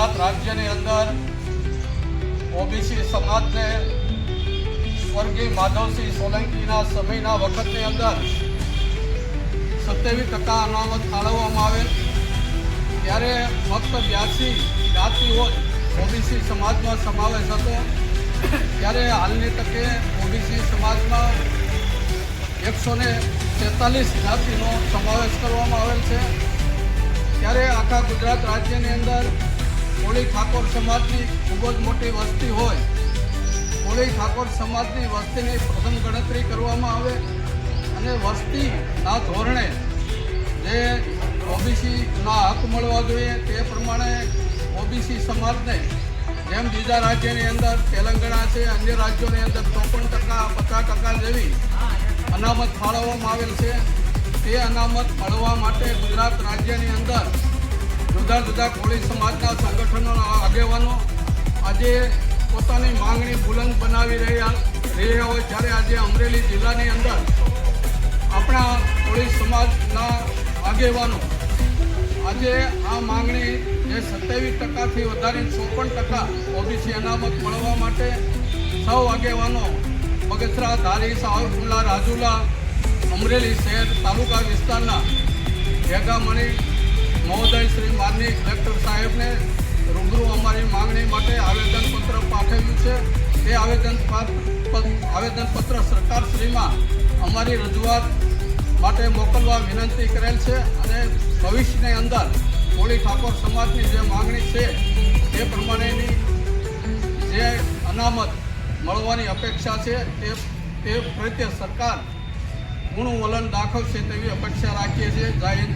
ગુજરાત રાજ્યની અંદર ઓબીસી સમાજને સ્વર્ગીય માધવસિંહ સોલંકીના સમયના વખતની અંદર 27% અનામત ફાળવવામાં આવેલ, ત્યારે ફક્ત 82 જ્ઞાતિઓ ઓબીસી સમાજમાં સમાવેશ હતો. ત્યારે હાલની તકે ઓબીસી સમાજમાં 143 જ્ઞાતિનો સમાવેશ કરવામાં આવેલ છે. ત્યારે આખા ગુજરાત રાજ્યની અંદર કોળી ઠાકોર સમાજની ખૂબ જ મોટી વસ્તી હોય. કોળી ઠાકોર સમાજની વસ્તીની પ્રથમ ગણતરી કરવામાં આવે અને વસ્તીના ધોરણે જે ઓબીસીના હક મળવા જોઈએ તે પ્રમાણે ઓબીસી સમાજને જેમ બીજા રાજ્યની અંદર તેલંગાણા છે, અન્ય રાજ્યોની અંદર 54%, 50% જેવી અનામત ફાળવવામાં આવેલ છે. તે અનામત ફાળવવા માટે ગુજરાત રાજ્યની અંદર જુદા જુદા કોળી સમાજના સંગઠનોના આગેવાનો આજે પોતાની માંગણી બુલંદ બનાવી રહ્યા હોય. ત્યારે આજે અમરેલી જિલ્લાની અંદર આપણા કોળી સમાજના આગેવાનો આજે આ માંગણી જે 27%થી વધારીને 54% ઓબીસી અનામત મળવા માટે સૌ આગેવાનો બગસરા, ધારી, સાવરકુંડલા, રાજુલા, અમરેલી શહેર તાલુકા વિસ્તારના ભેગા મળી મહોદય શ્રી માનનીય કલેક્ટર સાહેબને રૂબરૂ અમારી માંગણી માટે આવેદનપત્ર પાઠવ્યું છે. તે આવેદનપત્ર સરકારશ્રીમાં અમારી રજૂઆત માટે મોકલવા વિનંતી કરેલ છે અને ભવિષ્યની અંદર કોળી ઠાકોર સમાજની જે માંગણી છે તે પ્રમાણેની જે અનામત મળવાની અપેક્ષા છે તે પ્રત્યે સરકાર પૂર્ણ વલણ દાખવશે તેવી અપેક્ષા રાખીએ છીએ. જય હિન્દ.